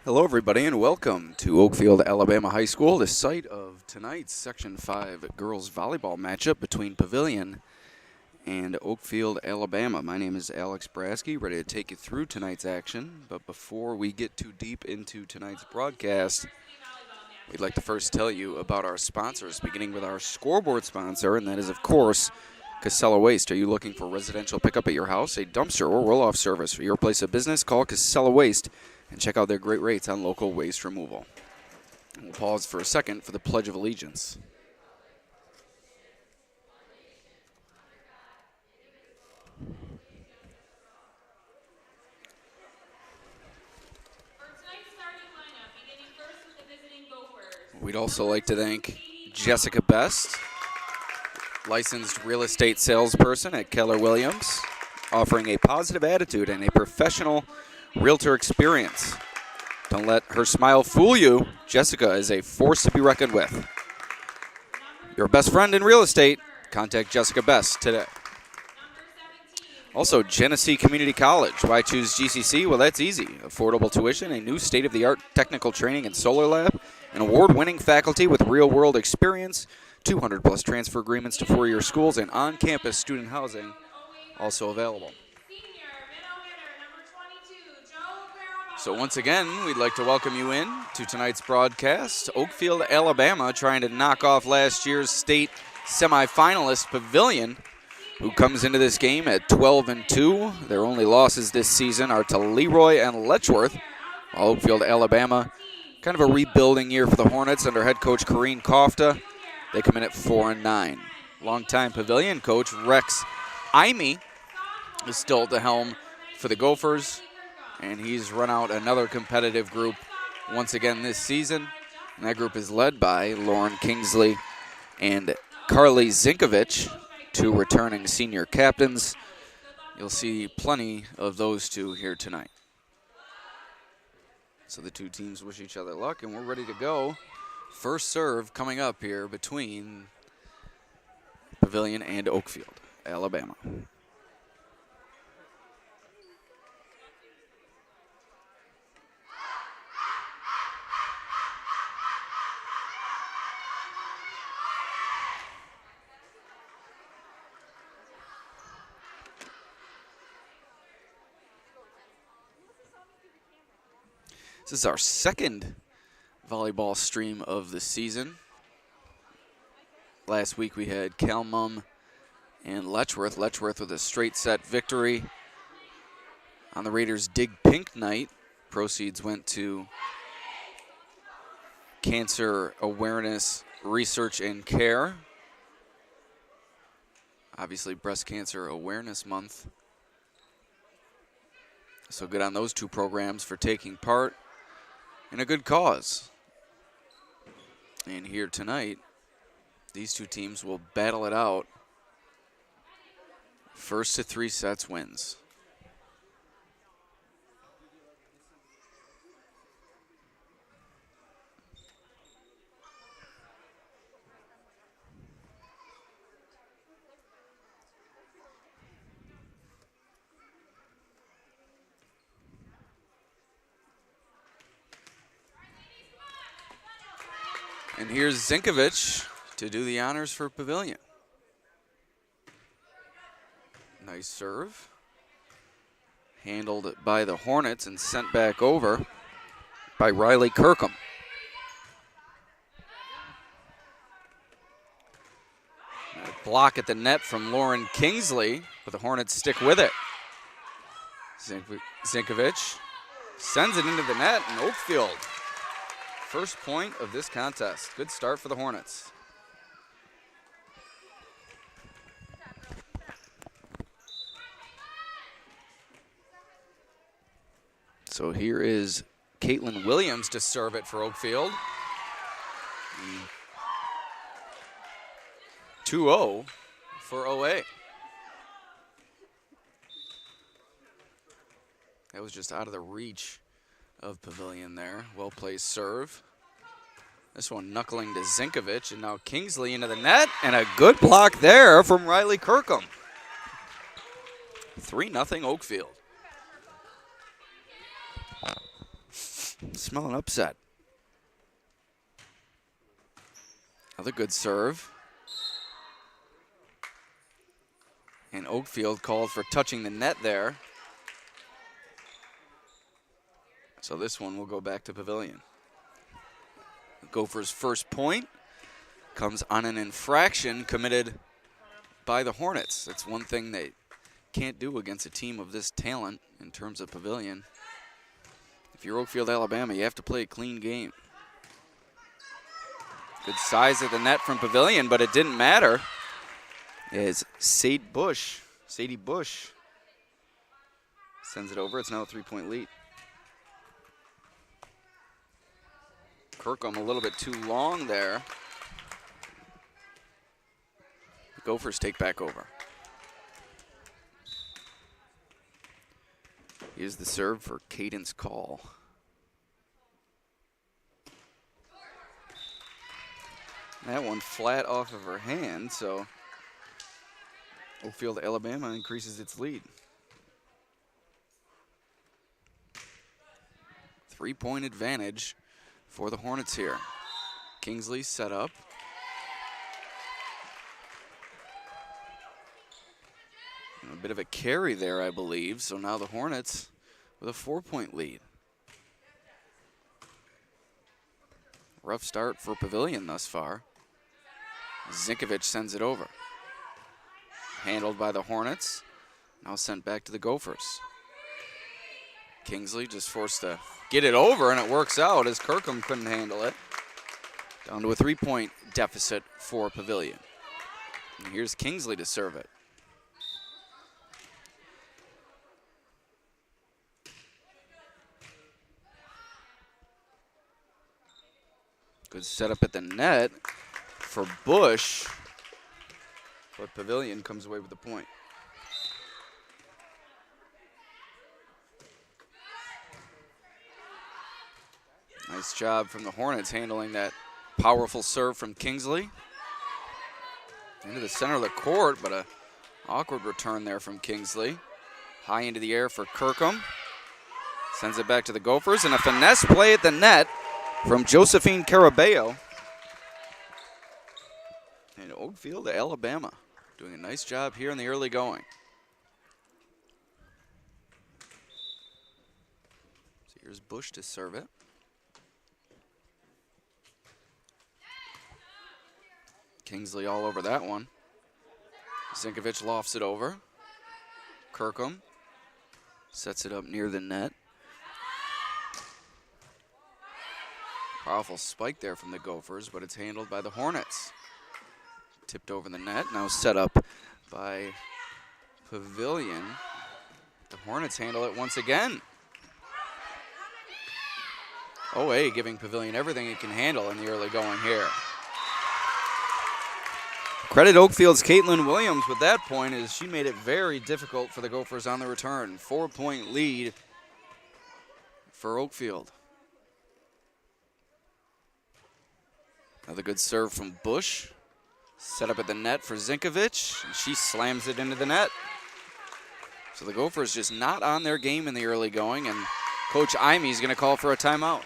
Hello, everybody, and welcome to Oakfield-Alabama High School, the site of tonight's Section 5 girls volleyball matchup between Pavilion and Oakfield-Alabama. My name is Alex Brasky, ready to take you through tonight's action. But before we get too deep into tonight's broadcast, we'd like to first tell you about our sponsors, beginning with our scoreboard sponsor, and that is, of course, Casella Waste. Are you looking for residential pickup at your house, a dumpster, or roll-off service for your place of business? Call Casella Waste and check out their great rates on local waste removal. We'll pause for a second for the Pledge of Allegiance. We'd also like to thank Jessica Best, licensed real estate salesperson at Keller Williams, offering a positive attitude and a professional realtor experience. Don't let her smile fool you. Jessica is a force to be reckoned with. Your best friend in real estate, contact Jessica Best today. Also, Genesee Community College. Why choose GCC? Well, that's easy. Affordable tuition, a new state-of-the-art technical training and solar lab, an award-winning faculty with real-world experience, 200-plus transfer agreements to four-year schools, and on-campus student housing also available. So once again, we'd like to welcome you in to tonight's broadcast. Oakfield-Alabama trying to knock off last year's state semifinalist Pavilion, who comes into this game at 12-2. Their only losses this season are to Leroy and Letchworth. While Oakfield-Alabama, kind of a rebuilding year for the Hornets under head coach Kareen Kofta. They come in at 4-9. Longtime Pavilion coach Rex Imey is still at the helm for the Gophers, and he's run out another competitive group once again this season. And that group is led by Lauren Kingsley and Carly Zinkovich, two returning senior captains. You'll see plenty of those two here tonight. So the two teams wish each other luck, and we're ready to go. First serve coming up here between Pavilion and Oakfield-Alabama. This is our second volleyball stream of the season. Last week we had Calmum and Letchworth. Letchworth with a straight set victory on the Raiders' Dig Pink night. Proceeds went to Cancer Awareness Research and Care. Obviously, Breast Cancer Awareness Month. So good on those two programs for taking part in a good cause. And here tonight, these two teams will battle it out. First to three sets wins. And here's Zinkovich to do the honors for Pavilion. Nice serve. Handled by the Hornets and sent back over by Riley Kirkham. A block at the net from Lauren Kingsley, but the Hornets stick with it. Zinkovich sends it into the net, and Oakfield, first point of this contest. Good start for the Hornets. So here is Caitlin Williams to serve it for Oakfield. 2-0 for OA. That was just out of the reach of Pavilion there. Well-placed serve. This one knuckling to Zinkovich, and now Kingsley into the net, and a good block there from Riley Kirkham. 3-0 Oakfield. Smell an upset. Another good serve. And Oakfield called for touching the net there. So this one will go back to Pavilion. Gophers' first point comes on an infraction committed by the Hornets. That's one thing they can't do against a team of this talent in terms of Pavilion. If you're Oakfield-Alabama, you have to play a clean game. Good size at the net from Pavilion, but it didn't matter as Sadie Bush sends it over. It's now a 3-point lead. Kirkham a little bit too long there. The Gophers take back over. Here's the serve for Cadence Call. That one flat off of her hand, so Oakfield-Alabama increases its lead. 3-point advantage for the Hornets here. Kingsley set up. And a bit of a carry there, I believe. So now the Hornets with a 4-point lead. Rough start for Pavilion thus far. Zinkovic sends it over. Handled by the Hornets. Now sent back to the Gophers. Kingsley just forced to get it over, and it works out as Kirkham couldn't handle it. Down to a 3-point deficit for Pavilion. And here's Kingsley to serve it. Good setup at the net for Bush, but Pavilion comes away with the point. Nice job from the Hornets handling that powerful serve from Kingsley. Into the center of the court, but an awkward return there from Kingsley. High into the air for Kirkham. Sends it back to the Gophers, and a finesse play at the net from Josephine Carabeo. And Oakfield-Alabama doing a nice job here in the early going. So here's Bush to serve it. Kingsley all over that one. Zinkovic lofts it over. Kirkham sets it up near the net. Powerful spike there from the Gophers, but it's handled by the Hornets. Tipped over the net, now set up by Pavilion. The Hornets handle it once again. OA giving Pavilion everything it can handle in the early going here. Credit Oakfield's Caitlin Williams with that point, as she made it very difficult for the Gophers on the return. 4-point lead for Oakfield. Another good serve from Bush. Set up at the net for Zinkovic, and she slams it into the net. So the Gophers just not on their game in the early going, and Coach Imey is going to call for a timeout.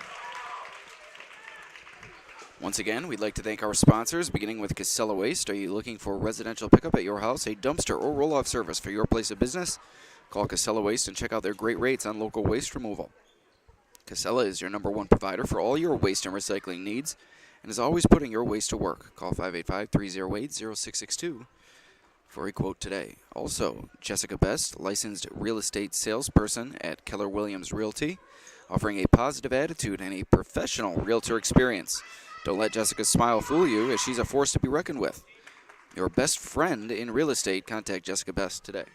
Once again, we'd like to thank our sponsors, beginning with Casella Waste. Are you looking for residential pickup at your house, a dumpster or roll-off service for your place of business? Call Casella Waste and check out their great rates on local waste removal. Casella is your #1 provider for all your waste and recycling needs and is always putting your waste to work. Call 585-308-0662 for a quote today. Also, Jessica Best, licensed real estate salesperson at Keller Williams Realty, offering a positive attitude and a professional realtor experience. Don't let Jessica's smile fool you, as she's a force to be reckoned with. Your best friend in real estate, contact Jessica Best today.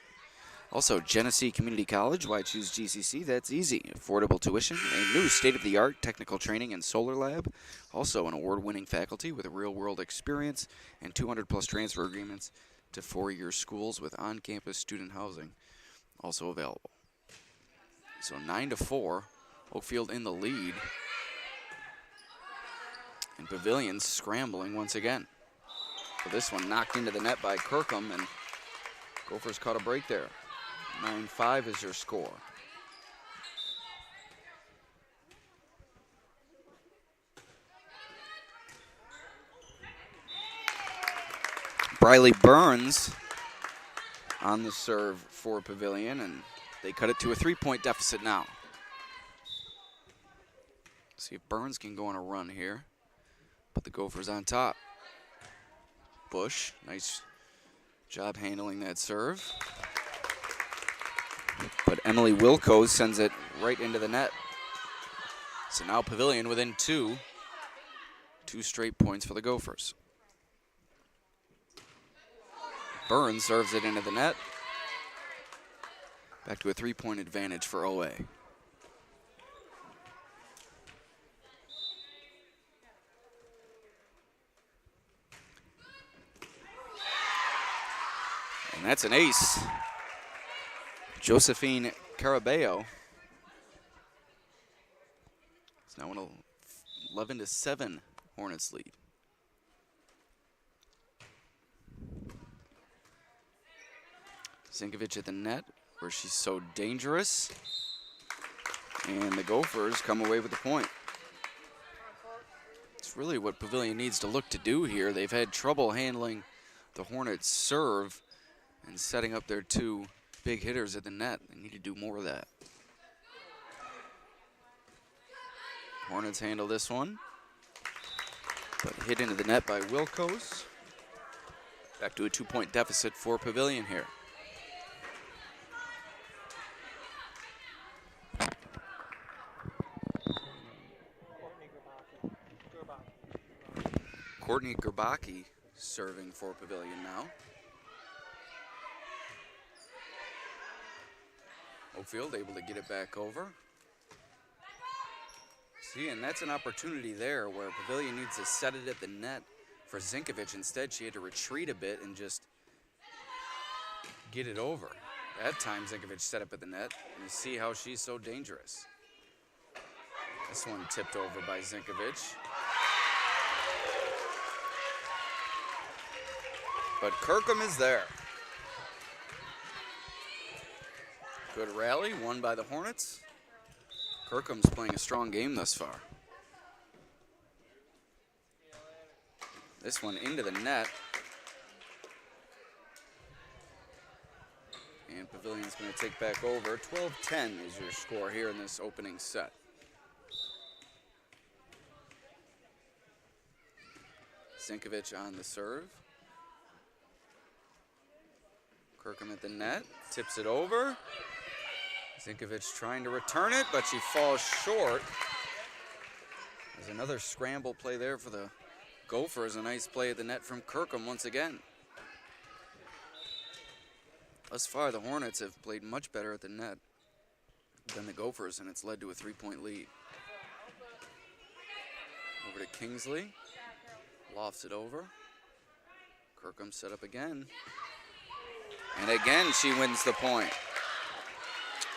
Also, Genesee Community College, why choose GCC? That's easy. Affordable tuition, a new state-of-the-art technical training and solar lab, also an award-winning faculty with a real-world experience, and 200-plus transfer agreements to four-year schools with on-campus student housing also available. So 9-4, Oakfield in the lead. And Pavilion scrambling once again. So this one knocked into the net by Kirkham, and Gophers caught a break there. 9-5 is your score. Briley Burns on the serve for Pavilion, and they cut it to a 3-point deficit now. See if Burns can go on a run here. Put the Gophers on top. Bush, nice job handling that serve. But Emily Wilco's sends it right into the net. So now Pavilion within two. 2 straight points for the Gophers. Burns serves it into the net. Back to a 3-point advantage for OA. And that's an ace. Josephine Carabeo. It's now an 11-7 Hornets lead. Zinkovich at the net, where she's so dangerous. And the Gophers come away with the point. It's really what Pavilion needs to look to do here. They've had trouble handling the Hornets' serve and setting up their 2 big hitters at the net. They need to do more of that. Hornets handle this one, but hit into the net by Wilkos. Back to a 2-point deficit for Pavilion here. Courtney Gerbaki serving for Pavilion now. Oakfield able to get it back over. See, and that's an opportunity there where Pavilion needs to set it at the net for Zinkovich. Instead, she had to retreat a bit and just get it over. That time, Zinkovich set up at the net. And you see how she's so dangerous. This one tipped over by Zinkovich. But Kirkham is there. Good rally, won by the Hornets. Kirkham's playing a strong game thus far. This one into the net. And Pavilion's going to take back over. 12-10 is your score here in this opening set. Zinkovich on the serve. Kirkham at the net, tips it over. Zinkovich trying to return it, but she falls short. There's another scramble play there for the Gophers. A nice play at the net from Kirkham once again. Thus far, the Hornets have played much better at the net than the Gophers, and it's led to a 3-point lead. Over to Kingsley. Lofts it over. Kirkham set up again. And again, she wins the point.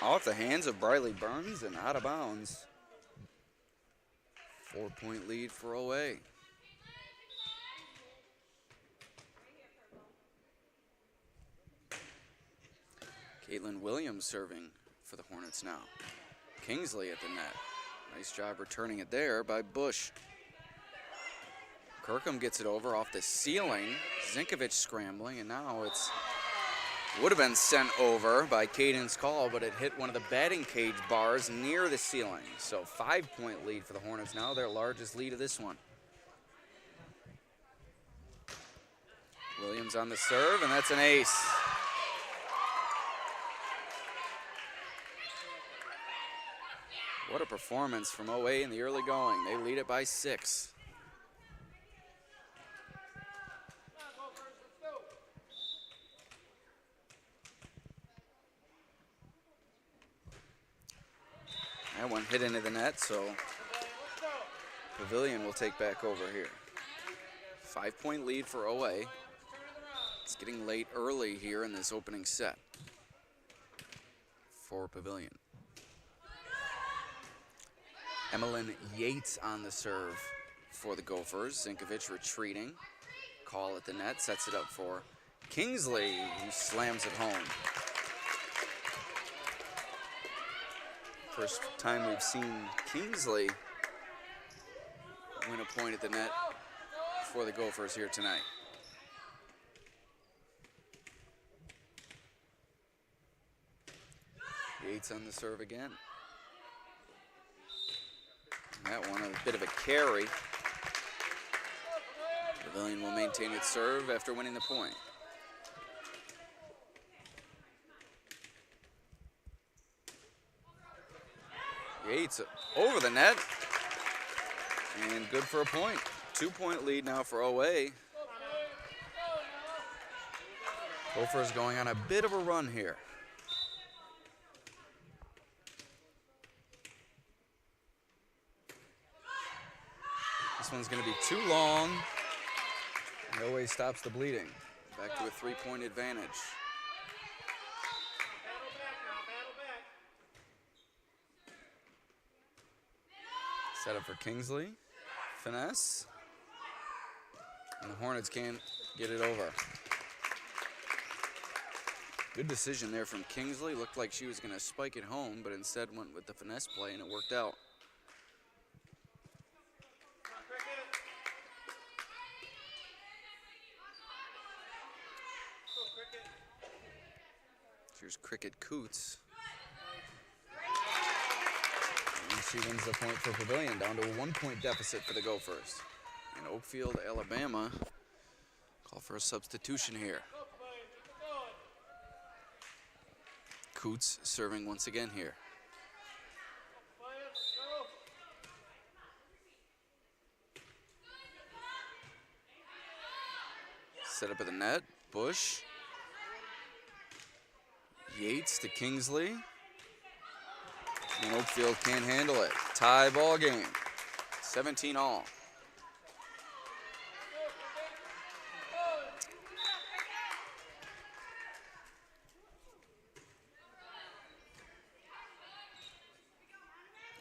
Off the hands of Briley Burns and out of bounds. 4-point lead for OA. Caitlin Williams serving for the Hornets now. Kingsley at the net. Nice job returning it there by Bush. Kirkham gets it over off the ceiling. Zinkovich scrambling, and now it's would have been sent over by Caden's call, but it hit one of the batting cage bars near the ceiling. So 5-point lead for the Hornets now, their largest lead of this one. Williams on the serve, and that's an ace. What a performance from OA in the early going. They lead it by 6. That one hit into the net, so Pavilion will take back over here. 5-point lead for OA. It's getting late early here in this opening set for Pavilion. Emmeline Yates on the serve for the Gophers. Zinkovich retreating. Call at the net, sets it up for Kingsley, who slams it home. First time we've seen Kingsley win a point at the net for the Gophers here tonight. Yates on the serve again. That one a bit of a carry. Pavilion will maintain its serve after winning the point. Yates over the net. And good for a point. 2-point lead now for OA. Gophers going on a bit of a run here. This one's going to be too long. No way stops the bleeding. Back to a 3-point advantage. Set up for Kingsley. Finesse. And the Hornets can't get it over. Good decision there from Kingsley. Looked like she was going to spike it home, but instead went with the finesse play, and it worked out. Here's Cricket Coots. And she wins the point for Pavilion, down to a 1-point deficit for the Gophers. And Oakfield-Alabama call for a substitution here. Coots serving once again here. Set up at the net, Bush. Yates to Kingsley. And Oakfield can't handle it. Tie ball game. 17 all.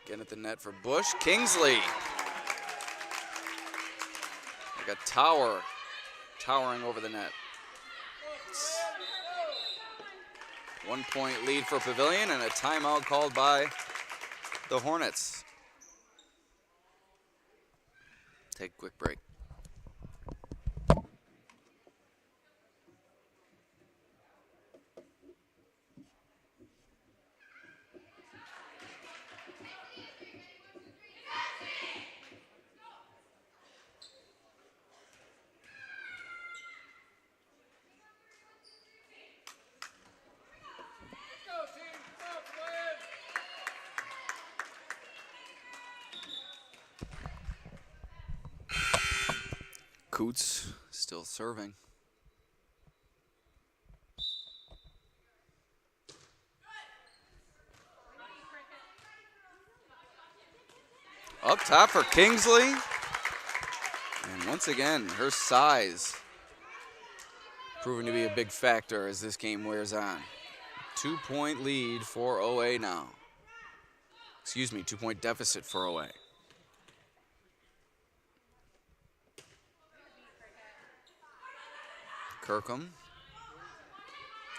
Again at the net for Bush. Kingsley. Like a tower, towering over the net. 1-point lead for Pavilion and a timeout called by the Hornets. Take a quick break. Coots still serving. Up top for Kingsley. And once again, her size proving to be a big factor as this game wears on. 2-point lead for OA now. Excuse me, 2-point deficit for OA. Kirkham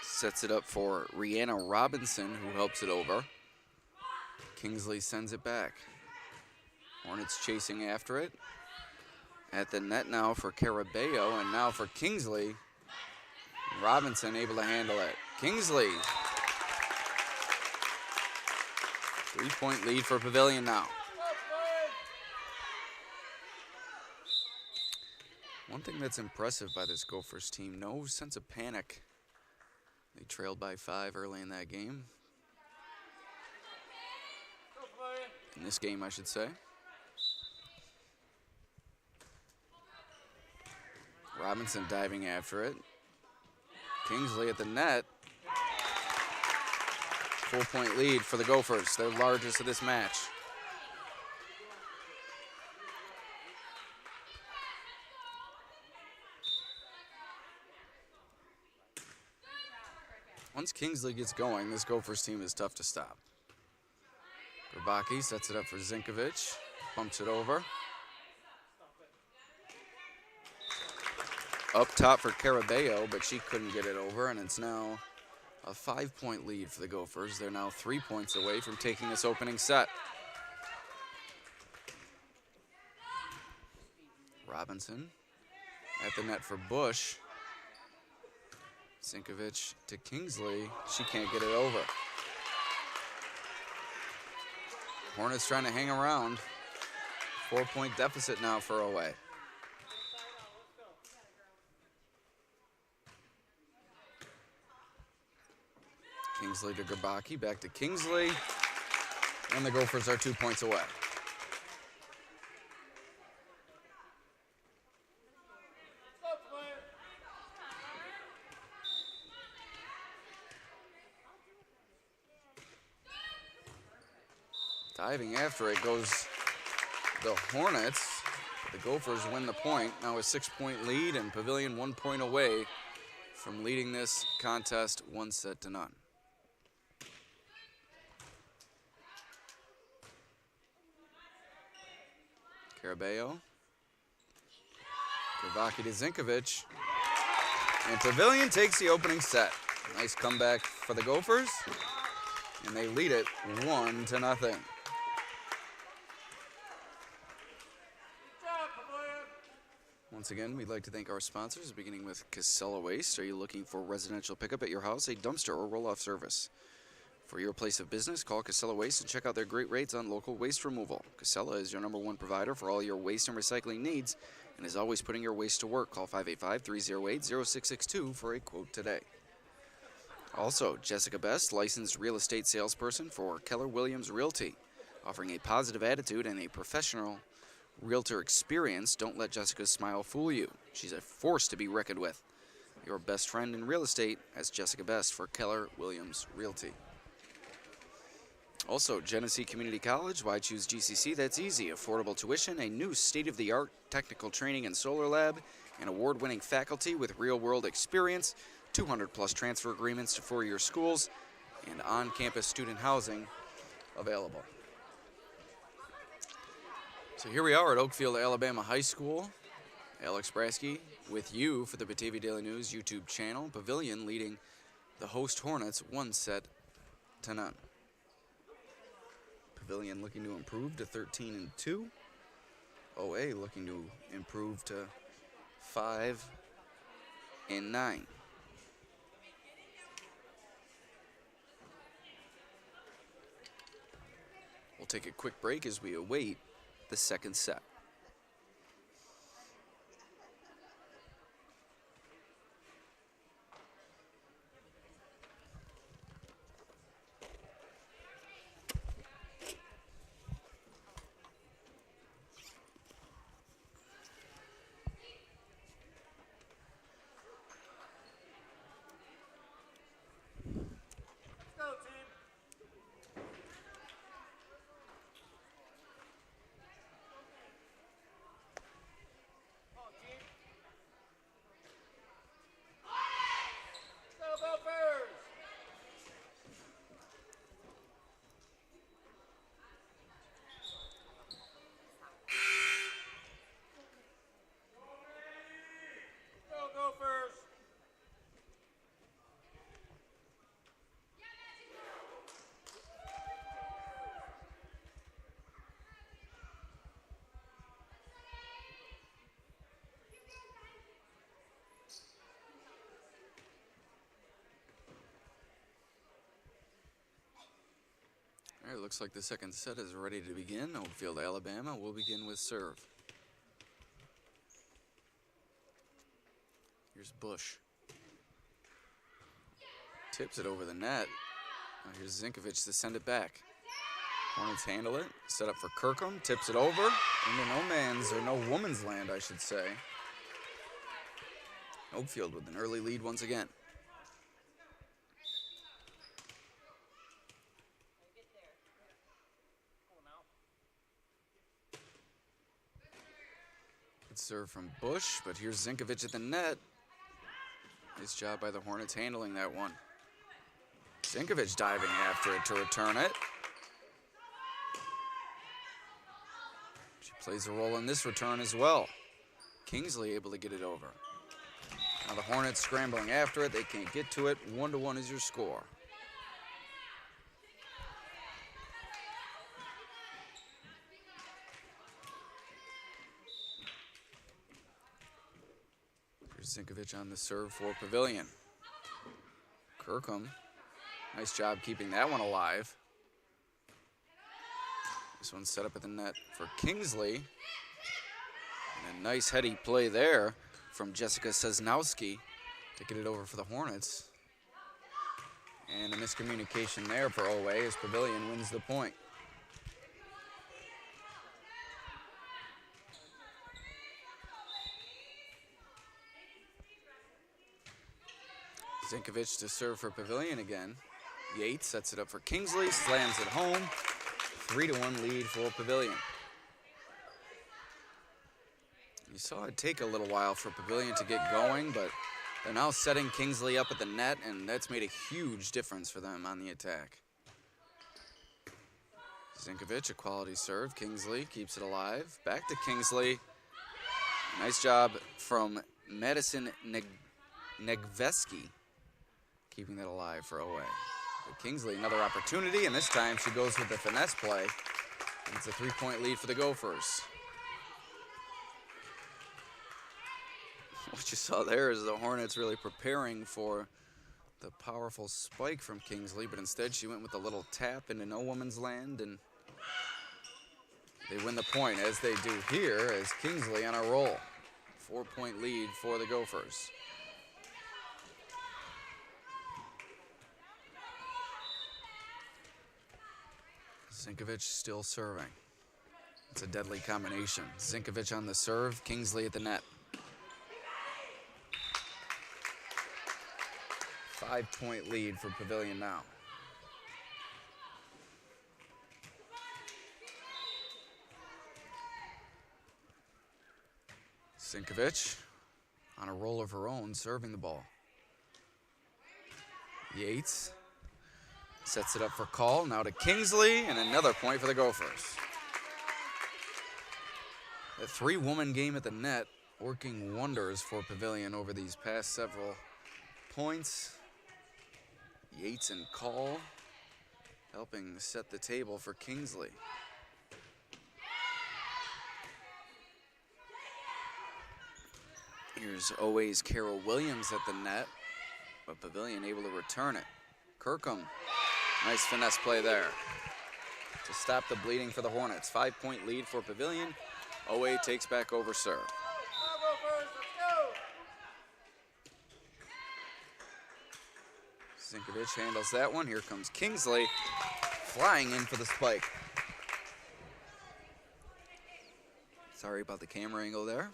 sets it up for Rihanna Robinson, who helps it over. Kingsley sends it back. Hornets chasing after it. At the net now for Caraballo, and now for Kingsley. Robinson able to handle it. Kingsley. 3-point lead for Pavilion now. One thing that's impressive by this Gophers team, no sense of panic. They trailed by 5 early in that game. In this game, I should say. Robinson diving after it. Kingsley at the net. 4-point lead for the Gophers, their largest of this match. Once Kingsley gets going, this Gophers team is tough to stop. Grabacki sets it up for Zinkovic, bumps it over. Up top for Caraballo, but she couldn't get it over, and it's now a 5-point lead for the Gophers. They're now 3 points away from taking this opening set. Robinson at the net for Bush. Zinkovic to Kingsley. She can't get it over. Hornets trying to hang around. 4-point deficit now for away. Kingsley to Grabaki, back to Kingsley. And the Gophers are 2 points away. Diving after it goes the Hornets. The Gophers win the point. Now a 6-point lead, and Pavilion 1 point away from leading this contest 1-0. Carabeo. Kravaki to Zinkovic. And Pavilion takes the opening set. Nice comeback for the Gophers. And they lead it 1-0. Once again, we'd like to thank our sponsors, beginning with Casella Waste. Are you looking for residential pickup at your house, a dumpster, or roll-off service? For your place of business, call Casella Waste and check out their great rates on local waste removal. Casella is your #1 provider for all your waste and recycling needs and is always putting your waste to work. Call 585-308-0662 for a quote today. Also, Jessica Best, licensed real estate salesperson for Keller Williams Realty, offering a positive attitude and a professional realtor experience. Don't let Jessica's smile fool you. She's a force to be reckoned with. Your best friend in real estate as Jessica Best for Keller Williams Realty. Also, Genesee Community College. Why choose GCC? That's easy. Affordable tuition, a new state-of-the-art technical training and solar lab, and award-winning faculty with real-world experience, 200-plus transfer agreements to four-year schools, and on-campus student housing available. So here we are at Oakfield-Alabama High School. Alex Brasky with you for the Batavia Daily News YouTube channel. Pavilion leading the host Hornets 1-0. Pavilion looking to improve to 13-2. OA looking to improve to 5-9. We'll take a quick break as we await the second set. All right, looks like the second set is ready to begin. Oakfield-Alabama will begin with serve. Here's Bush. Tips it over the net. Now here's Zinkovic to send it back. Hornets handle it. Set up for Kirkham. Tips it over. Into no man's, or no woman's land, I should say. Oakfield with an early lead once again. Good serve from Bush, but here's Zinkovic at the net. Nice job by the Hornets handling that one. Zinkovic diving after it to return it. She plays a role in this return as well. Kingsley able to get it over. Now the Hornets scrambling after it. They can't get to it. 1-1 is your score. Here's Zinkovic on the serve for Pavilion. Kirkham, nice job keeping that one alive. This one's set up at the net for Kingsley. And a nice heady play there from Jessica Sosnowski to get it over for the Hornets. And a miscommunication there for OA as Pavilion wins the point. Zinkovich to serve for Pavilion again. Yates sets it up for Kingsley, slams it home. 3-1 lead for Pavilion. You saw it take a little while for Pavilion to get going, but they're now setting Kingsley up at the net, and that's made a huge difference for them on the attack. Zinkovich, a quality serve. Kingsley keeps it alive. Back to Kingsley. Nice job from Madison Negveski, keeping that alive for OA. But Kingsley, another opportunity, and this time she goes with the finesse play. And it's a 3-point lead for the Gophers. What you saw there is the Hornets really preparing for the powerful spike from Kingsley, but instead she went with a little tap into no woman's land, and they win the point, as they do here, as Kingsley on a roll. 4-point lead for the Gophers. Zinkovich still serving. It's a deadly combination. Zinkovich on the serve, Kingsley at the net. 5-point lead for Pavilion now. Zinkovich on a roll of her own, serving the ball. Yates sets it up for call, now to Kingsley, and another point for the Gophers. A 3-woman game at the net, working wonders for Pavilion over these past several points. Yates and Call helping set the table for Kingsley. Here's OA's Carol Williams at the net, but Pavilion able to return it. Kirkham, nice finesse play there to stop the bleeding for the Hornets. 5-point lead for Pavilion. OA takes back over serve. Zinkovich handles that one. Here comes Kingsley flying in for the spike. Sorry about the camera angle there.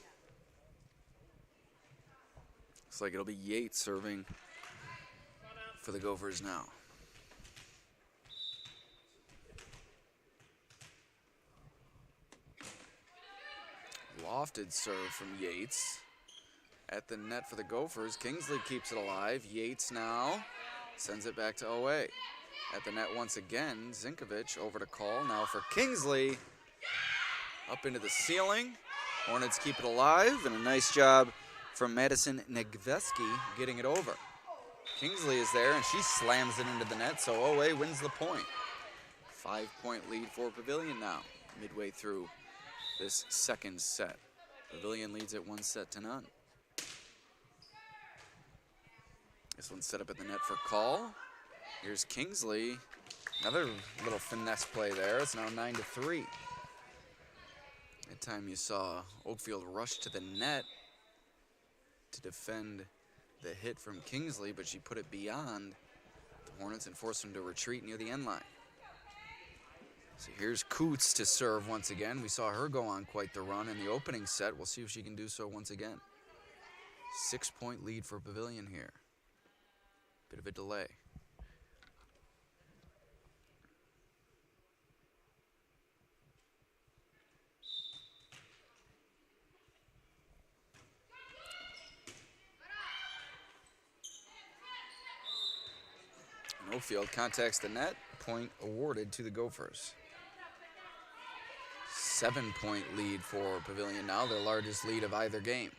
Looks like it'll be Yates serving for the Gophers now. Lofted serve from Yates at the net for the Gophers. Kingsley keeps it alive. Yates now sends it back to OA. At the net once again, Zinkovich over to Call. Now for Kingsley. Up into the ceiling. Hornets keep it alive, and a nice job from Madison Negveski getting it over. Kingsley is there, and she slams it into the net, so OA wins the point. 5-point lead for Pavilion now, midway through this second set. Pavilion leads it 1-0. This one's set up at the net for Call. Here's Kingsley. Another little finesse play there. It's now 9-3. That time you saw Oakfield rush to the net to defend the hit from Kingsley, but she put it beyond the Hornets and forced them to retreat near the end line. So here's Coots to serve once again. We saw her go on quite the run in the opening set. We'll see if she can do so once again. 6-point lead for Pavilion here. Bit of a delay. Oakfield contacts the net. Point awarded to the Gophers. 7-point lead for Pavilion now, their largest lead of either game.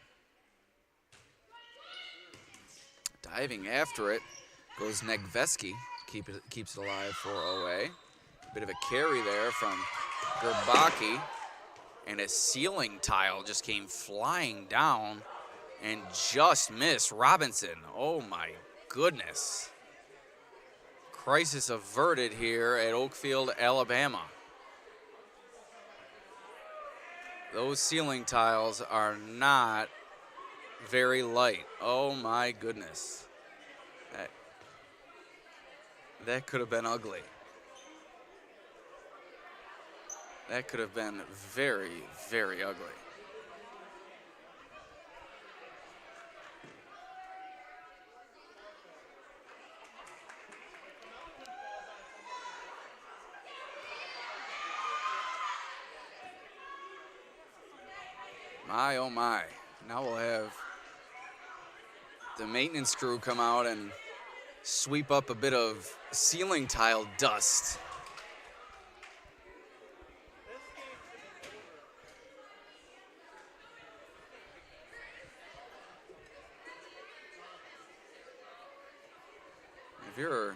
Diving after it goes Negveski. Keeps it alive for OA. Bit of a carry there from Gerbaki. And a ceiling tile just came flying down and just missed Robinson. Oh my goodness. Crisis averted here at Oakfield-Alabama. Those ceiling tiles are not very light. Oh my goodness. That could have been ugly. That could have been very, very ugly. My, oh my. Now we'll have the maintenance crew come out and sweep up a bit of ceiling tile dust. If you're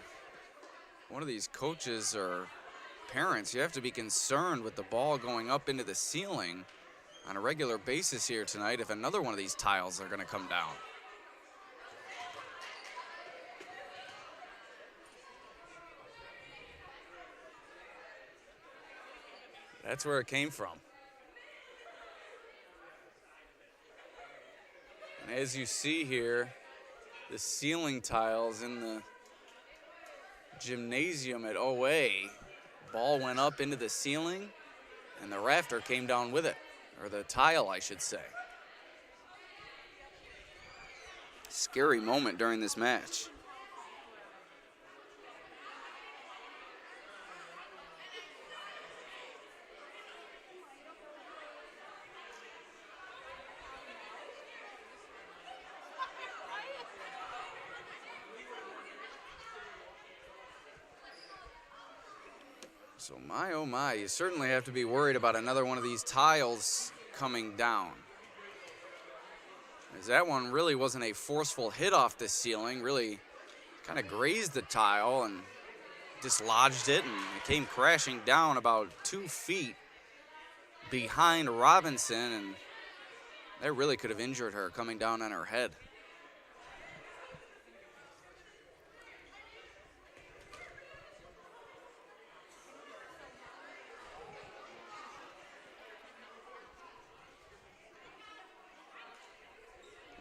one of these coaches or parents, you have to be concerned with the ball going up into the ceiling on a regular basis here tonight if another one of these tiles are going to come down. That's where it came from. And as you see here, the ceiling tiles in the gymnasium at OA, ball went up into the ceiling and the rafter came down with it, or the tile, I should say. Scary moment during this match. So my, oh my, you certainly have to be worried about another one of these tiles coming down. As that one really wasn't a forceful hit off the ceiling, really kind of grazed the tile and dislodged it, and it came crashing down about 2 feet behind Robinson, and that really could have injured her coming down on her head.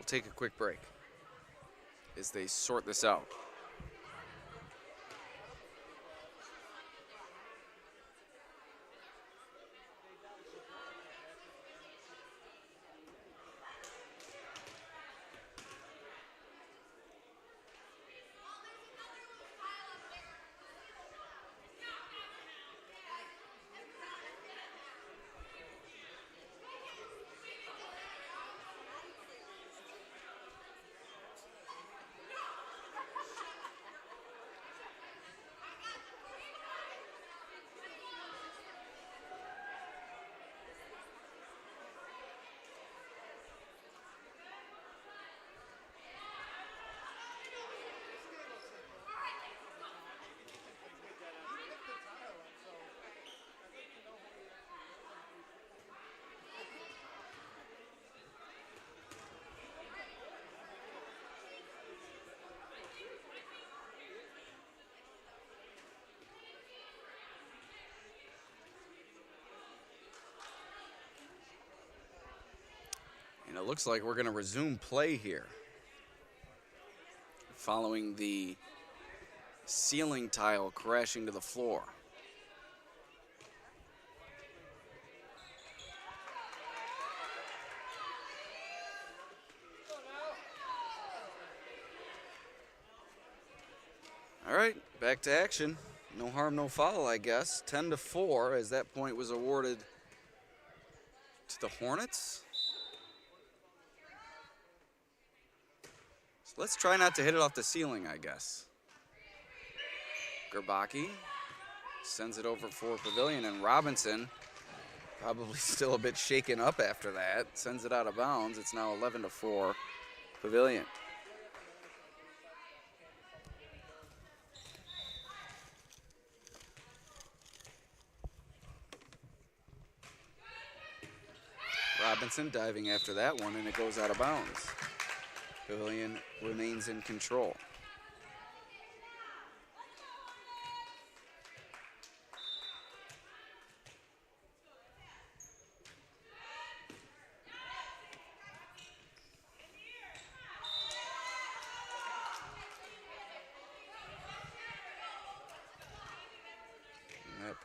Take a quick break as they sort this out. And it looks like we're going to resume play here following the ceiling tile crashing to the floor. All right, back to action. No harm, no foul, I guess. 10-4 as that point was awarded to the Hornets. So let's try not to hit it off the ceiling, I guess. Gerbaki sends it over for Pavilion, and Robinson, probably still a bit shaken up after that, sends it out of bounds. It's now 11-4 Pavilion. Robinson diving after that one, and it goes out of bounds. Pavilion remains in control.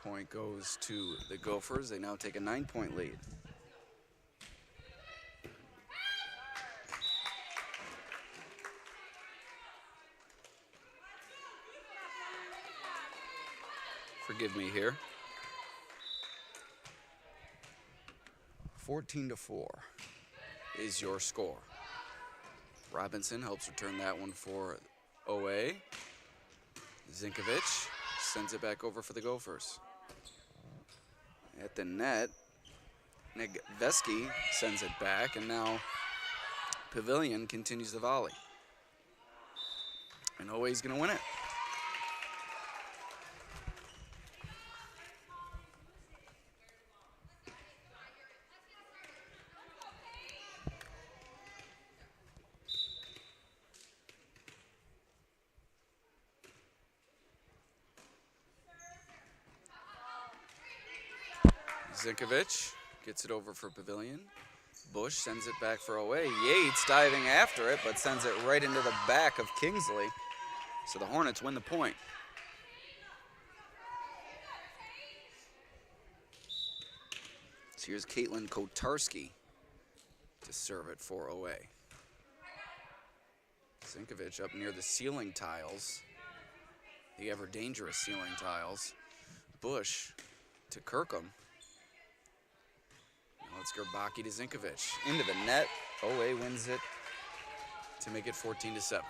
Point goes to the Gophers. They now take a 9-point lead. Forgive me here. 14-4 is your score. Robinson helps return that one for OA. Zinkovic sends it back over for the Gophers. At the net, Vesky sends it back, and now Pavilion continues the volley. And OA's going to win it. Zinkovic gets it over for Pavilion. Bush sends it back for OA. Yates diving after it, but sends it right into the back of Kingsley. So the Hornets win the point. So here's Caitlin Kotarski to serve it for OA. Zinkovic up near the ceiling tiles, the ever dangerous ceiling tiles. Bush to Kirkham. Now it's Gerbaki to Zinkovic. Into the net. OA wins it to make it 14-7.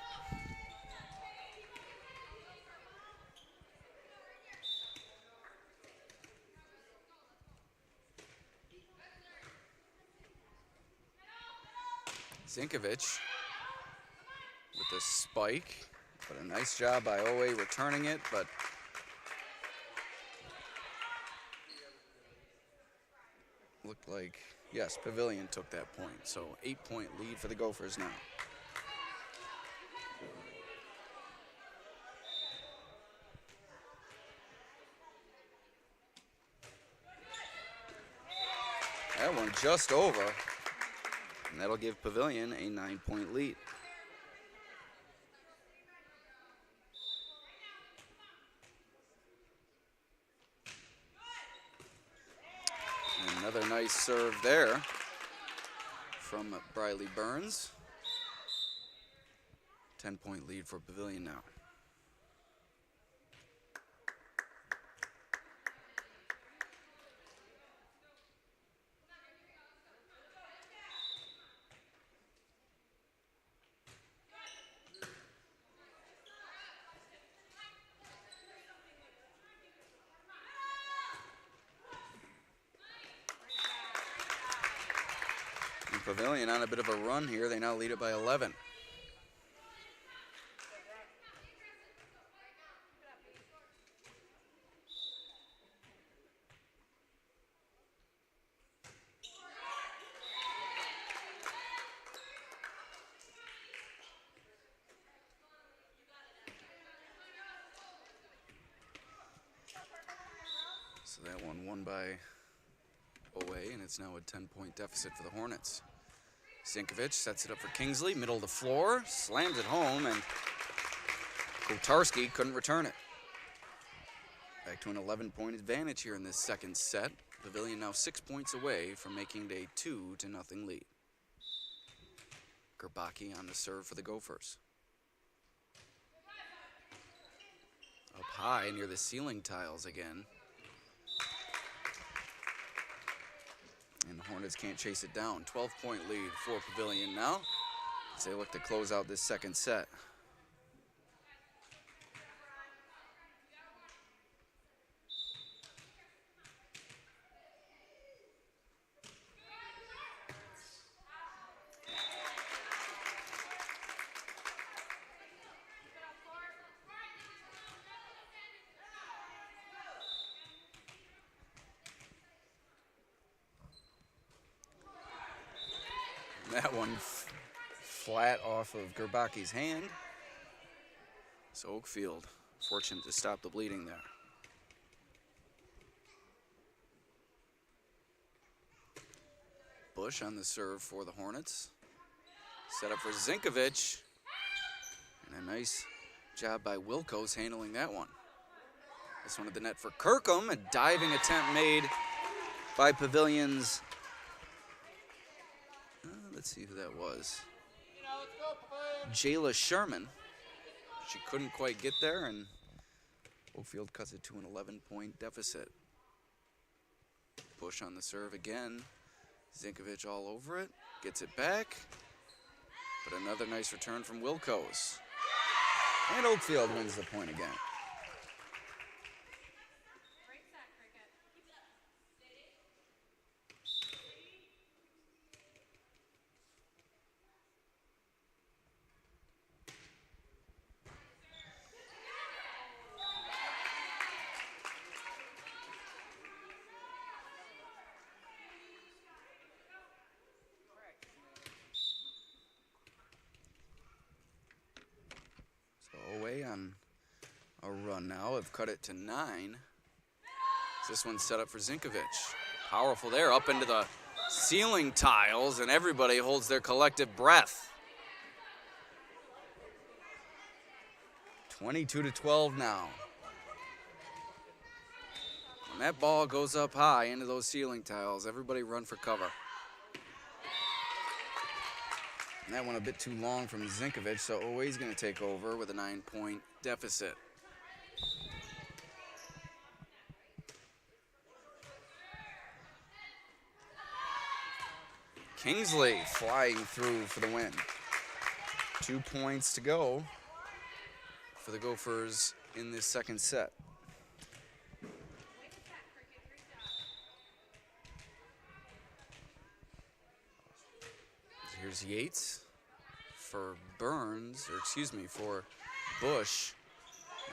Zinkovic with the spike, but a nice job by OA returning it, but looked like, yes, Pavilion took that point. So 8-point lead for the Gophers now. That one just over. And that'll give Pavilion a 9-point lead. And another nice serve there from Briley Burns. 10-point lead for Pavilion now. Pavilion on a bit of a run here. They now lead it by 11. So that one won by OA, and it's now a 10-point deficit for the Hornets. Zinkovic sets it up for Kingsley, middle of the floor, slams it home, and Kotarski couldn't return it. Back to an 11-point advantage here in this second set. Pavilion now 6 points away from making it a 2-0 lead. Gerbaki on the serve for the Gophers. Up high near the ceiling tiles again. And the Hornets can't chase it down. 12-point lead for Pavilion now as they look to close out this second set. That one flat off of Gerbaki's hand. So Oakfield fortunate to stop the bleeding there. Bush on the serve for the Hornets. Set up for Zinkovic. And a nice job by Wilkos handling that one. This one at the net for Kirkham. A diving attempt made by Pavilion's. Let's see who that was. Jayla Sherman. She couldn't quite get there, and Oakfield cuts it to an 11-point deficit. Push on the serve again. Zinkovich all over it. Gets it back. But another nice return from Wilkos. And Oakfield wins the point again. Away on a run now. Have cut it to 9. This one's set up for Zinkovich. Powerful there, up into the ceiling tiles, and everybody holds their collective breath. 22-12 now. When that ball goes up high into those ceiling tiles, everybody run for cover. And that one a bit too long from Zinkovich, so Oway's going to take over with a 9-point deficit. Kingsley flying through for the win. 2 points to go for the Gophers in this second set. Here's Yates for Burns, or excuse me, for Bush.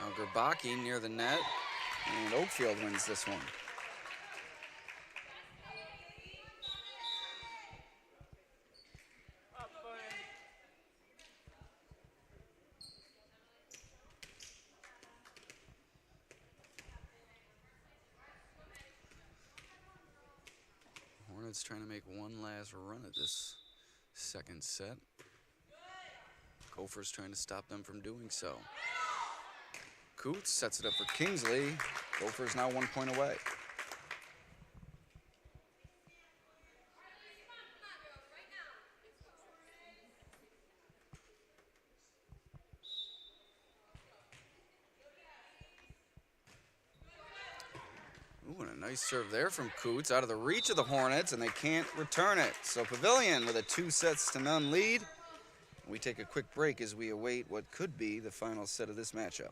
Now Gerbaki near the net, and Oakfield wins this one. Hornets trying to make one last run at this second set. Gophers trying to stop them from doing so. Coots sets it up for Kingsley. Gophers now 1 point away. Ooh, and a nice serve there from Coots, out of the reach of the Hornets, and they can't return it. So Pavilion with a 2-0 lead. We take a quick break as we await what could be the final set of this matchup.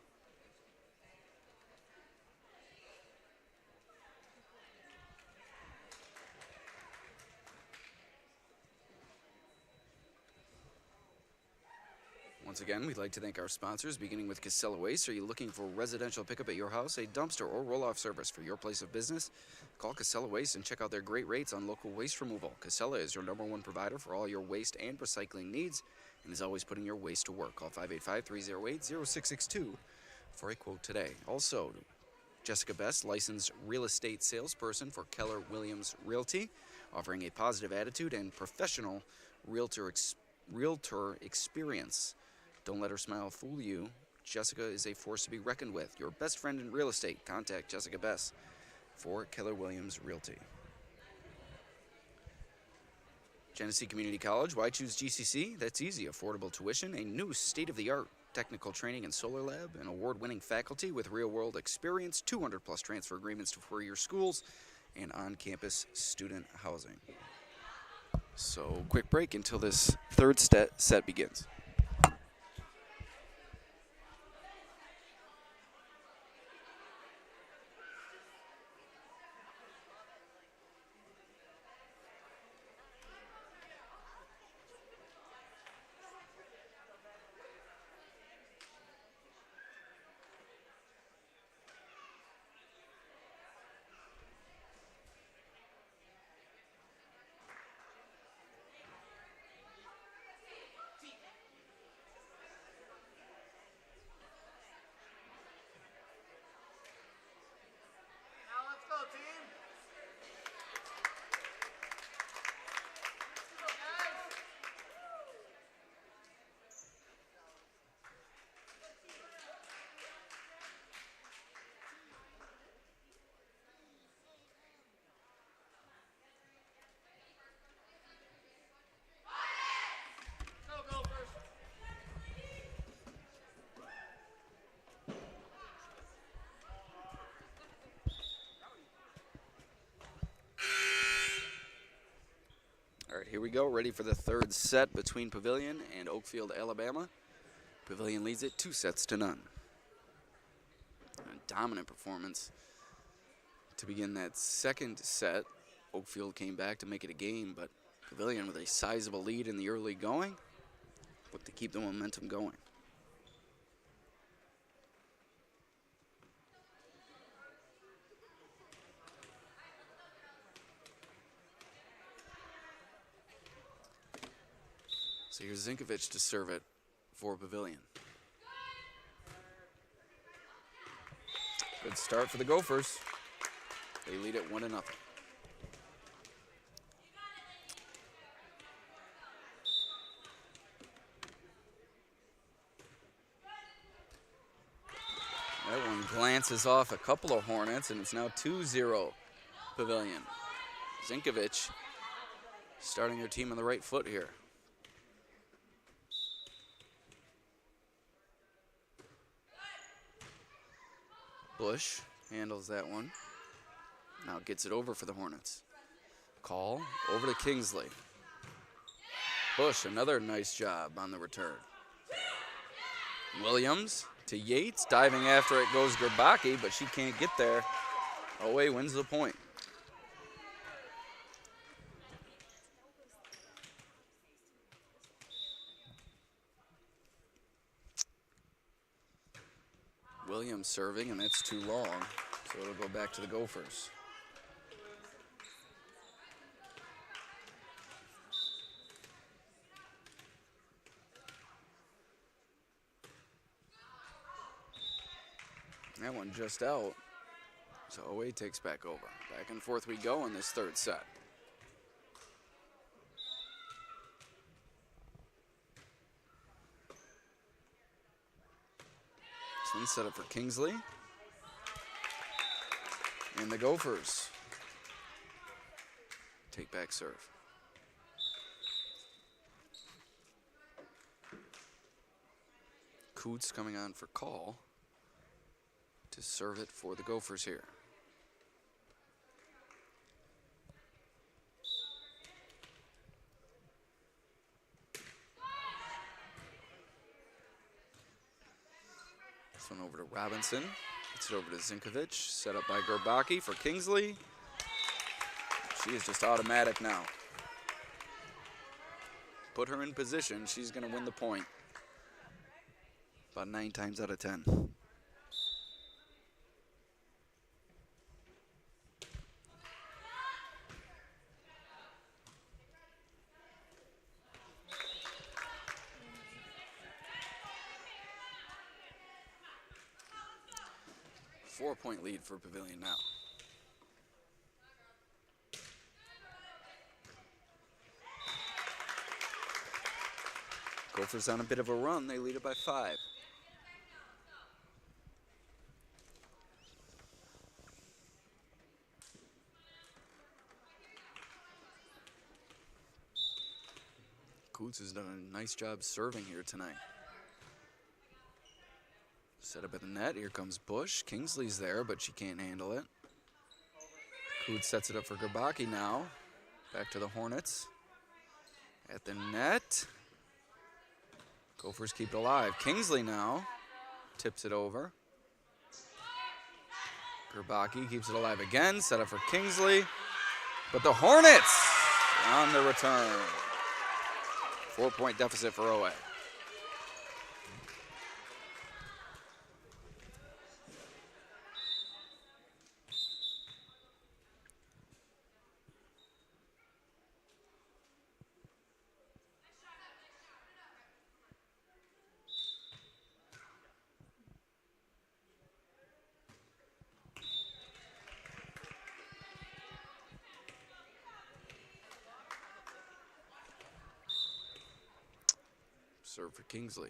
Once again, we'd like to thank our sponsors, beginning with Casella Waste. Are you looking for residential pickup at your house, a dumpster, or roll-off service for your place of business? Call Casella Waste and check out their great rates on local waste removal. Casella is your #1 provider for all your waste and recycling needs and is always putting your waste to work. Call 585-308-0662 for a quote today. Also, Jessica Best, licensed real estate salesperson for Keller Williams Realty, offering a positive attitude and professional realtor experience. Don't let her smile fool you. Jessica is a force to be reckoned with. Your best friend in real estate. Contact Jessica Best for Keller Williams Realty. Genesee Community College. Why choose GCC? That's easy. Affordable tuition, a new state-of-the-art technical training and solar lab, an award-winning faculty with real-world experience, 200-plus transfer agreements to four-year schools, and on-campus student housing. So, quick break until this third set begins. right, here we go. Ready for the third set between Pavilion and Oakfield-Alabama. Pavilion leads it 2-0. A dominant performance to begin that second set. Oakfield came back to make it a game, but Pavilion with a sizable lead in the early going. Look to keep the momentum going. So here's Zinkovich to serve it for Pavilion. Good start for the Gophers. They lead it 1-0. That one glances off a couple of Hornets, and it's now 2-0 Pavilion. Zinkovich starting their team on the right foot here. Bush handles that one. Now gets it over for the Hornets. Call over to Kingsley. Bush, another nice job on the return. Williams to Yates, diving after it goes Gerbaki, but she can't get there. Owe wins the point. Williams serving, and that's too long, so it'll go back to the Gophers. That one just out, so Owe takes back over. Back and forth we go in this third set. This one set up for Kingsley. And the Gophers take back serve. Coots coming on for call to serve it for the Gophers here. This one over to Robinson. Gets it over to Zinkovich. Set up by Gerbaki for Kingsley. She is just automatic now. Put her in position. She's going to win the point. About 9 times out of 10. Four-point lead for Pavilion now. Gophers on a bit of a run. They lead it by 5. Coots has done a nice job serving here tonight. Set up at the net. Here comes Bush. Kingsley's there, but she can't handle it. Coots sets it up for Gerbaki now. Back to the Hornets. At the net. Gophers keep it alive. Kingsley now tips it over. Gerbaki keeps it alive again. Set up for Kingsley. But the Hornets on the return. 4-point deficit for OA. Serve for Kingsley.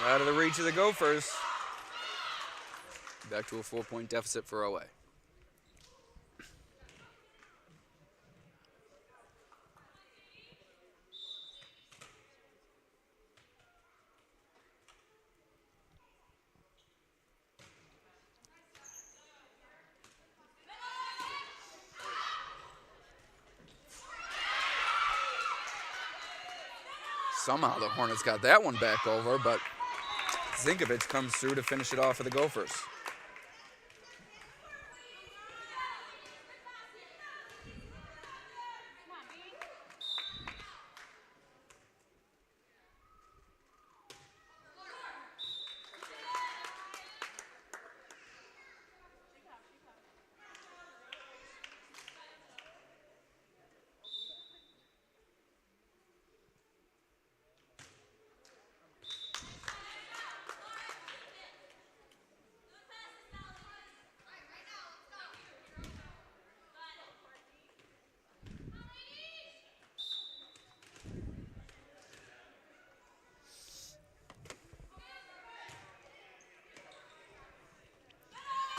Out of the reach of the Gophers. Back to a 4-point deficit for OA. Somehow the Hornets got that one back over, but Zinkovic comes through to finish it off for the Gophers.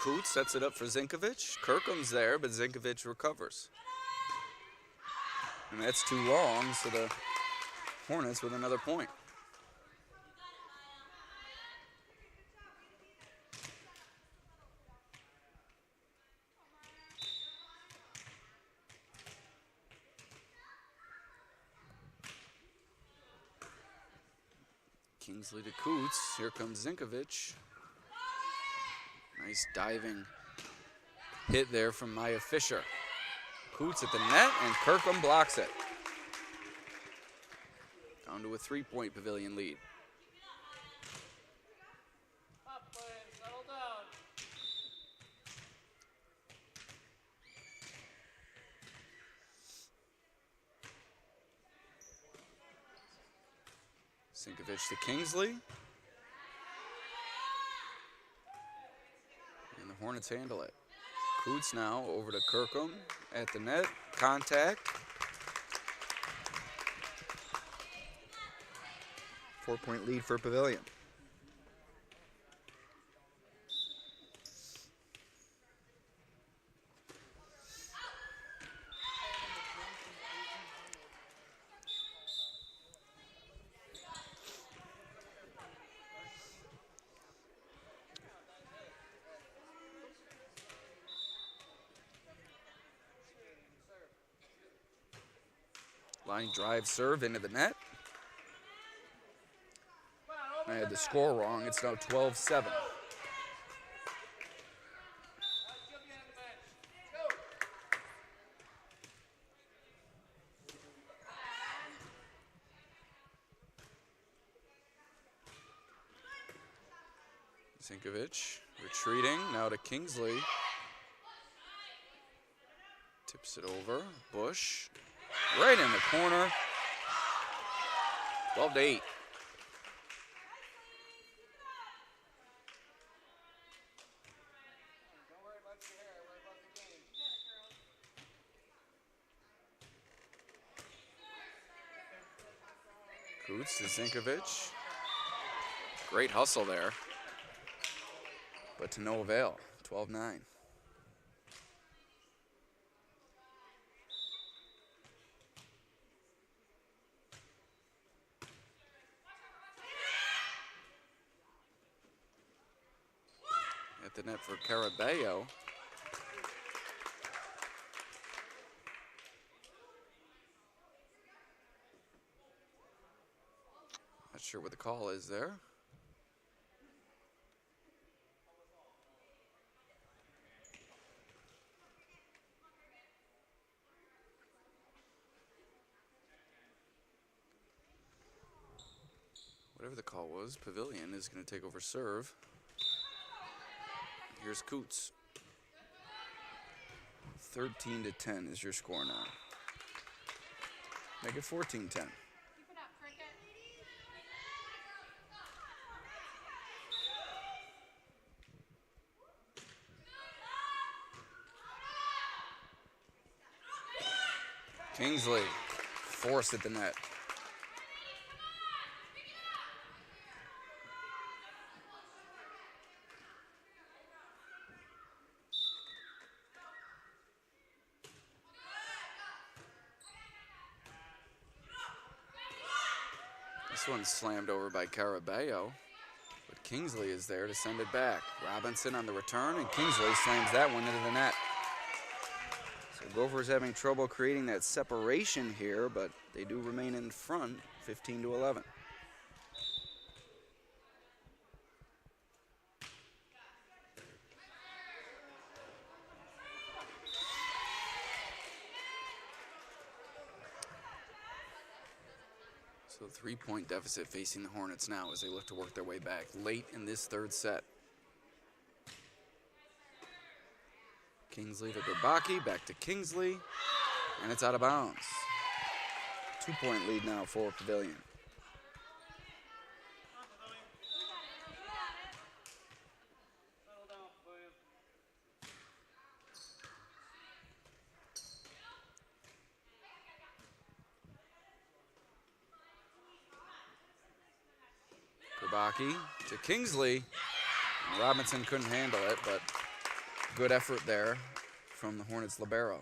Coots sets it up for Zinkovic. Kirkham's there, but Zinkovic recovers. And that's too long, so the Hornets with another point. Kingsley to Coots. Here comes Zinkovic. Nice diving hit there from Maya Fisher. Coots at the net, and Kirkham blocks it. Down to a 3-point Pavilion lead. Settle down. Zinkovic to Kingsley. And the Hornets handle it. Coots now over to Kirkham at the net. Contact. 4-point lead for Pavilion. Line drive serve into the net. I had the score wrong. It's now 12-7. Zinkovic retreating now to Kingsley. Tips it over. Bush right in the corner. 12-8. Coots to Zinkovic. Great hustle there, but to no avail. 12-9. At the net for Caraballo. Not sure what the call is there. Whatever the call was, Pavilion is going to take over serve. Here's Coots. 13-10 is your score now. Make it 14-10. Kingsley, forced at the net. This one's slammed over by Caraballo, but Kingsley is there to send it back. Robinson on the return, and Kingsley slams that one into the net. So Gophers having trouble creating that separation here, but they do remain in front, 15-11. So 3-point deficit facing the Hornets now as they look to work their way back late in this third set. Kingsley to Gerbaki, back to Kingsley, and it's out of bounds. 2-point lead now for Pavilion. Settle down, Pavilion. Gerbaki to Kingsley. Robinson couldn't handle it, but good effort there from the Hornets libero.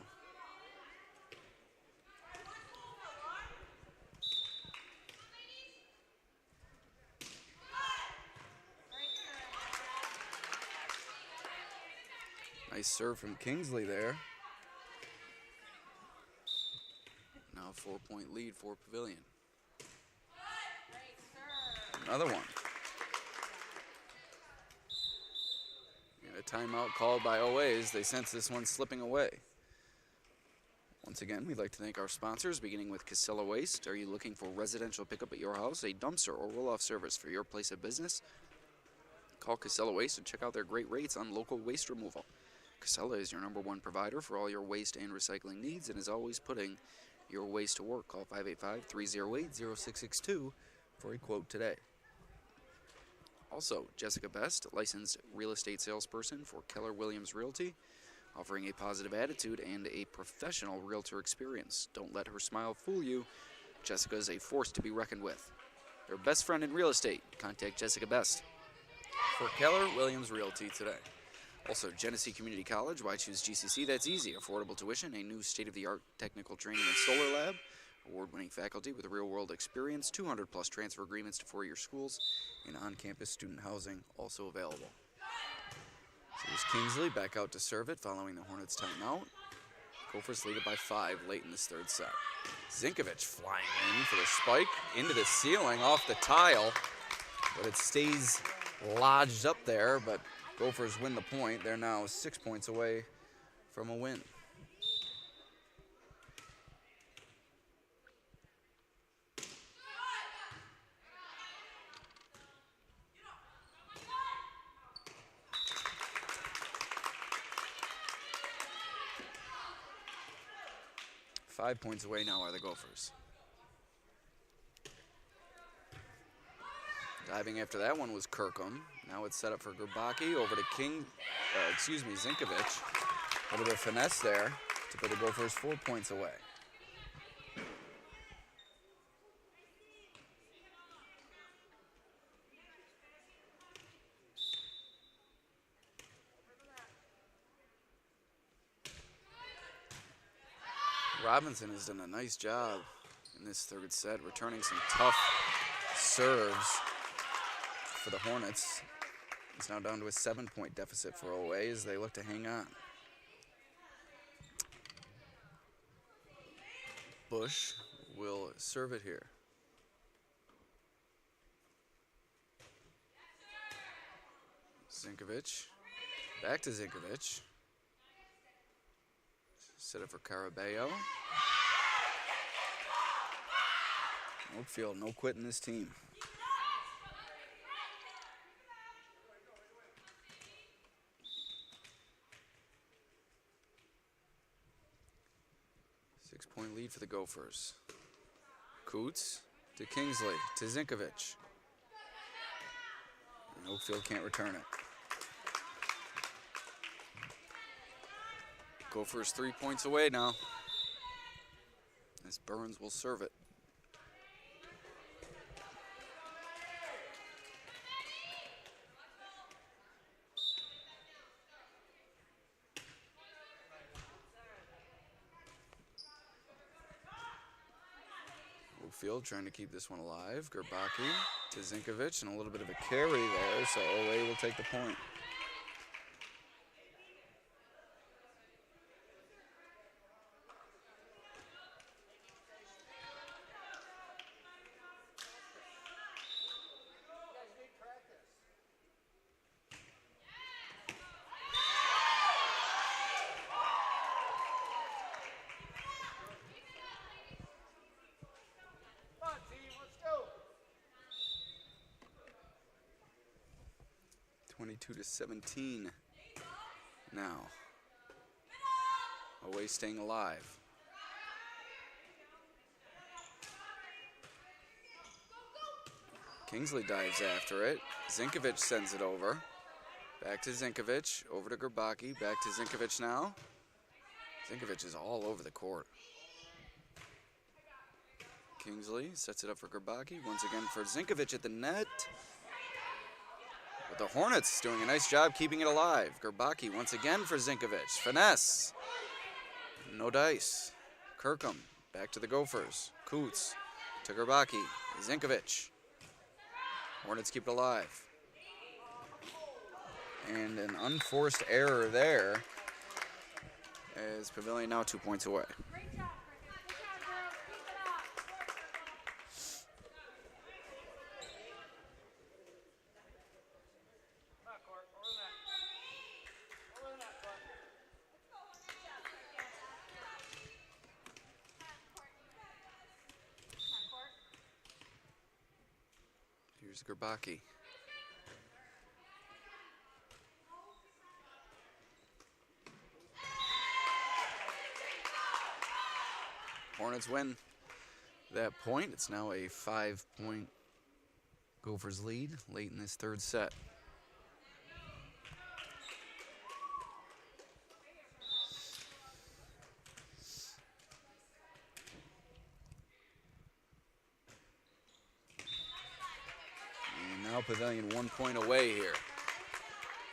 Nice serve from Kingsley there. Now 4-point lead for Pavilion. Another one. And a timeout called by OA as they sense this one slipping away. Once again, we'd like to thank our sponsors, beginning with Casella Waste. Are you looking for residential pickup at your house, a dumpster, or roll-off service for your place of business? Call Casella Waste and check out their great rates on local waste removal. Casella is your #1 provider for all your waste and recycling needs and is always putting your waste to work. Call 585-308-0662 for a quote today. Also, Jessica Best, licensed real estate salesperson for Keller Williams Realty, offering a positive attitude and a professional realtor experience. Don't let her smile fool you. Jessica is a force to be reckoned with. Your best friend in real estate. Contact Jessica Best for Keller Williams Realty today. Also, Genesee Community College. Why choose GCC? That's easy. Affordable tuition, a new state-of-the-art technical training and solar lab, award-winning faculty with real-world experience, 200-plus transfer agreements to four-year schools, and on-campus student housing also available. So here's Kingsley back out to serve it following the Hornets timeout. Gophers lead it by 5 late in this third set. Zinkovic flying in for the spike into the ceiling off the tile, but it stays lodged up there, but Gophers win the point. They're now 6 points away from a win. Five points away now are the Gophers. Diving after that one was Kirkham. Now it's set up for Gerbaki over to Zinkovic. A little bit of finesse there to put the Gophers 4 points away. Robinson has done a nice job in this third set, returning some tough serves for the Hornets. It's now down to a 7-point deficit for OA as they look to hang on. Bush will serve it here. Zinkovic, back to Zinkovic. Set it for Carabello. Oakfield, no quitting this team. Six-point lead for the Gophers. Coots to Kingsley to Zinkovic. And Oakfield can't return it. Gophers 3 points away now, as Burns will serve it. Oakfield trying to keep this one alive. Gerbaki to Zinkovic, and a little bit of a carry there, so OA will take the point. 22-17 now. Away staying alive. Kingsley dives after it. Zinkovic sends it over. Back to Zinkovic, over to Gerbaki, back to Zinkovic now. Zinkovic is all over the court. Kingsley sets it up for Gerbaki, once again for Zinkovic at the net. But the Hornets doing a nice job keeping it alive. Gerbaki once again for Zinkovic, finesse. No dice. Kirkham, back to the Gophers. Coots to Gerbaki, Zinkovic. Hornets keep it alive. And an unforced error there as Pavilion now 2 points away. Great job, Cricket. Good job, girls. Keep it up. Come on, Court. Over the net. Over the net, Court. Come on, Court. Here's Gerbaki. Hornets win that point. It's now a 5-point Gophers lead late in this third set. And now Pavilion 1 point away here.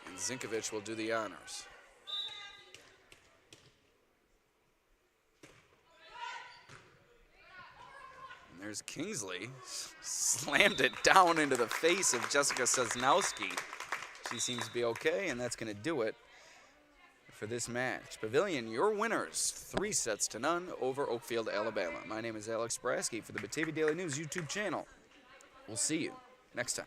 And Zinkovic will do the honors. There's Kingsley, slammed it down into the face of Jessica Sosnowski. She seems to be okay, and that's going to do it for this match. Pavilion, your winners, 3-0 over Oakfield-Alabama. My name is Alex Brasky for the Batavia Daily News YouTube channel. We'll see you next time.